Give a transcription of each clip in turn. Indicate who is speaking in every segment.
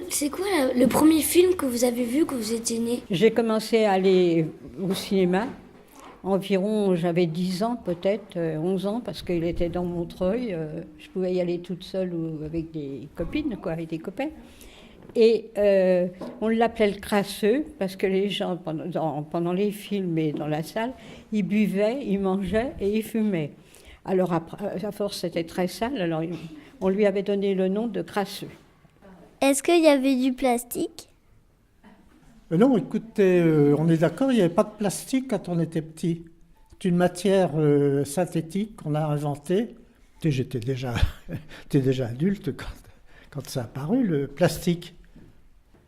Speaker 1: C'est quoi le premier film que vous avez vu quand vous étiez né?
Speaker 2: J'ai commencé à aller au cinéma. Environ, j'avais 10 ans peut-être, 11 ans, parce qu'il était dans Montreuil. Je pouvais y aller toute seule ou avec des copines, quoi, avec des copains. Et on l'appelait le crasseux, parce que les gens, pendant les films et dans la salle, ils buvaient, ils mangeaient et ils fumaient. Alors, à force, c'était très sale, alors on lui avait donné le nom de crasseux.
Speaker 3: Est-ce qu'il y avait du plastique?
Speaker 4: Non, écoutez, on est d'accord, il n'y avait pas de plastique quand on était petit. C'est une matière synthétique qu'on a inventée. J'étais déjà, j'étais déjà adulte quand ça a apparu, le plastique.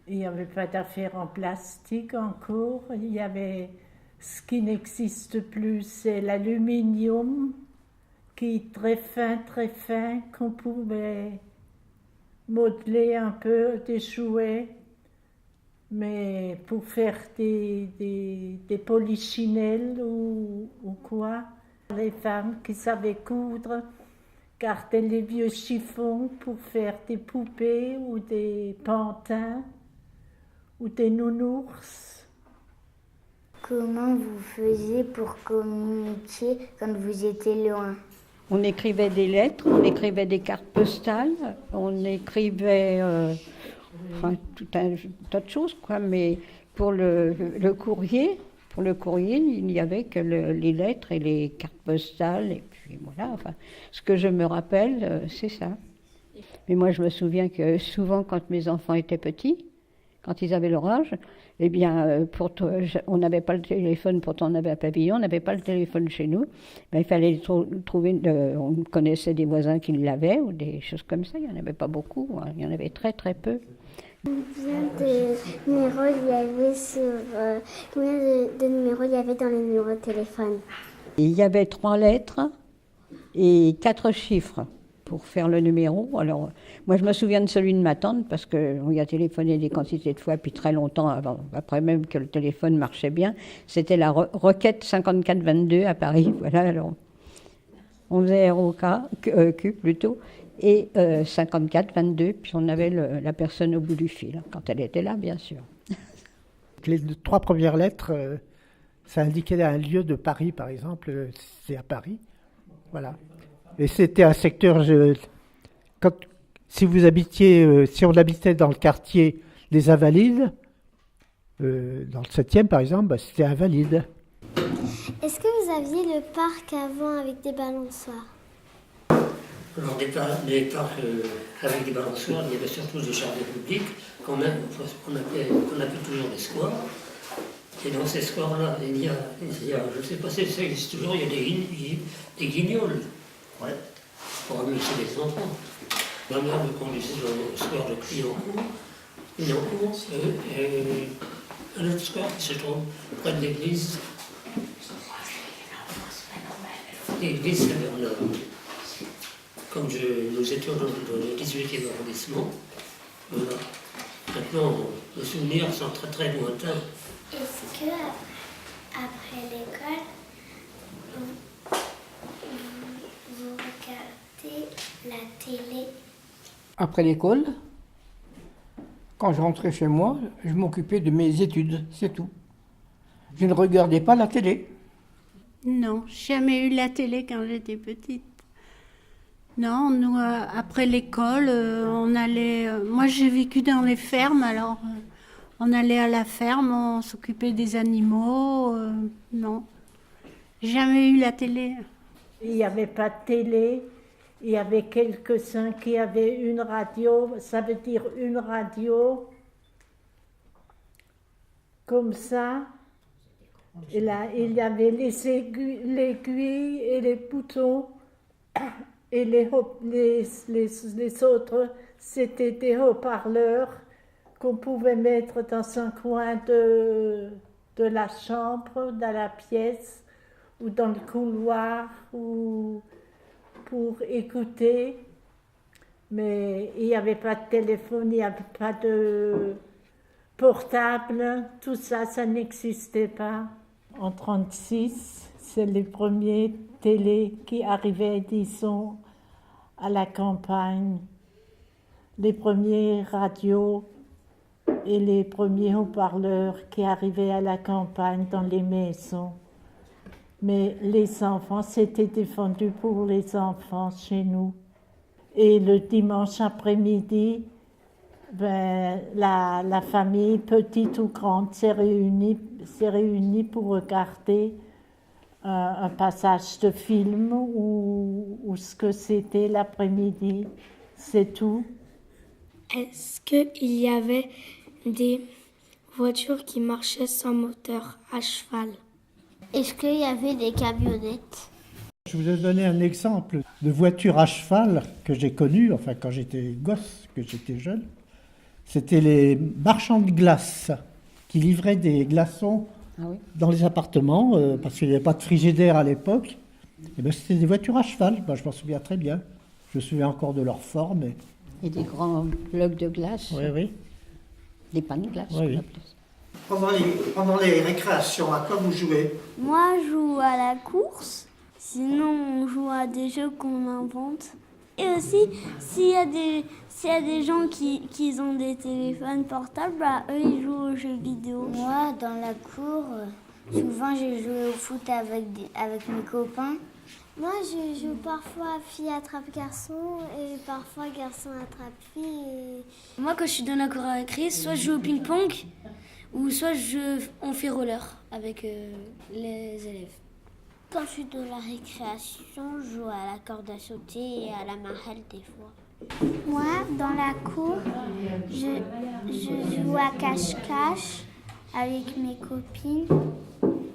Speaker 5: Il n'y avait pas d'affaires en plastique encore. Il y avait ce qui n'existe plus, c'est l'aluminium, qui est très fin, qu'on pouvait modeler un peu des jouets. Mais pour faire des polichinelles ou quoi, les femmes qui savaient coudre gardaient les vieux chiffons pour faire des poupées ou des pantins ou des nounours.
Speaker 3: Comment vous faisiez pour communiquer quand vous étiez loin?
Speaker 2: On écrivait des lettres, on écrivait des cartes postales, on écrivait tout un tas de choses, quoi. Mais pour le courrier, il n'y avait que les lettres et les cartes postales. Et puis voilà, enfin, ce que je me rappelle, c'est ça. Mais moi, je me souviens que souvent, quand mes enfants étaient petits, quand ils avaient leur âge, eh bien, on n'avait pas le téléphone, pourtant on avait un pavillon, on n'avait pas le téléphone chez nous. Ben, il fallait trouver, on connaissait des voisins qui l'avaient ou des choses comme ça. Il n'y en avait pas beaucoup, hein. Il y en avait très très peu.
Speaker 3: Combien de numéros il y avait numéros il y avait dans les numéros de téléphone?
Speaker 2: Il y avait 3 lettres et 4 chiffres pour faire le numéro. Alors, moi, je me souviens de celui de ma tante parce qu'on y a téléphoné des quantités de fois, puis très longtemps avant, après même que le téléphone marchait bien. C'était la Roquette 5422 à Paris. Voilà, alors on faisait Q plutôt, et 5422, puis on avait la personne au bout du fil, quand elle était là, bien sûr.
Speaker 4: Les 3 premières lettres, ça indiquait un lieu de Paris, par exemple, c'est à Paris. Voilà. Et c'était un secteur, si on habitait dans le quartier des Invalides, dans le 7e par exemple, c'était Invalides.
Speaker 3: Est-ce que vous aviez le parc avant avec des balançoires?
Speaker 6: Alors, des parcs avec des balançoires, il y avait surtout des jardins publics qu'on appelle toujours des squares. Et dans ces squares-là, il y a, je ne sais pas si ça existe toujours, il y a des guignols. Ouais. Pour amuser les enfants. Ma mère me conduisait dans le square de Clignancourt, et un autre square qui se trouve près de l'église. L'église Saint-Bernard. Comme nous étions dans le 18e arrondissement, voilà. Maintenant, nos souvenirs sont très très lointains.
Speaker 3: Est-ce que, après l'école, vous regardez la télé?
Speaker 7: Après l'école, quand je rentrais chez moi, je m'occupais de mes études, c'est tout. Je ne regardais pas la télé.
Speaker 8: Non, jamais eu la télé quand j'étais petite. Non, nous, après l'école, on allait... moi, j'ai vécu dans les fermes, alors on allait à la ferme, on s'occupait des animaux. Non, jamais eu la télé.
Speaker 5: Il n'y avait pas de télé. Il y avait quelques-uns qui avaient une radio. Ça veut dire une radio comme ça. Et là, il y avait l'aiguille et les boutons. Et les autres, c'était des haut-parleurs qu'on pouvait mettre dans un coin de la chambre, dans la pièce, ou dans le couloir, ou pour écouter. Mais il n'y avait pas de téléphone, il n'y avait pas de portable, tout ça, ça n'existait pas. En 1936, c'est les premiers télés qui arrivaient, disons, à la campagne. Les premiers radios et les premiers haut-parleurs qui arrivaient à la campagne dans les maisons. Mais les enfants, c'était défendu pour les enfants chez nous. Et le dimanche après-midi, la famille, petite ou grande, s'est réunie pour regarder un passage de film ou ce que c'était l'après-midi. C'est tout.
Speaker 1: Est-ce qu'il y avait des voitures qui marchaient sans moteur à cheval?
Speaker 3: Est-ce qu'il y avait des camionnettes?
Speaker 4: Je vous ai donné un exemple de voiture à cheval que j'ai connue, enfin quand j'étais gosse, que j'étais jeune. C'était les marchands de glace qui livraient des glaçons dans les appartements, parce qu'il n'y avait pas de frigidaire à l'époque. Et ben, c'était des voitures à cheval, je m'en souviens très bien. Je me souviens encore de leur forme.
Speaker 2: Et des grands blocs de glace.
Speaker 4: Oui, oui.
Speaker 2: Des pains de glace.
Speaker 4: Oui, oui. Pendant les récréations, à quoi vous jouez?
Speaker 9: Moi, je joue à la course. Sinon, on joue à des jeux qu'on invente. Et aussi, s'il y a des gens qui ont des téléphones portables, eux, ils jouent aux jeux vidéo.
Speaker 3: Moi, dans la cour, souvent, j'ai joué au foot avec mes copains.
Speaker 9: Moi, je joue parfois fille attrape garçon et parfois garçon attrape fille.
Speaker 1: Moi, quand je suis dans la cour à récré, soit je joue au ping-pong, ou soit on fait roller avec les élèves.
Speaker 9: Quand je suis dans la récréation, je joue à la corde à sauter et à la marelle des fois.
Speaker 10: Moi, dans la cour, je joue à cache-cache avec mes copines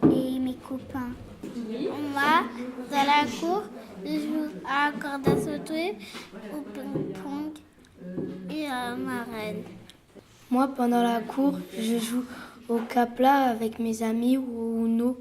Speaker 10: et mes copains.
Speaker 9: Moi, dans la cour, je joue à la corde à sauter, au ping-pong et à la marelle.
Speaker 1: Moi, pendant la cour, je joue au Capla avec mes amis ou au Uno.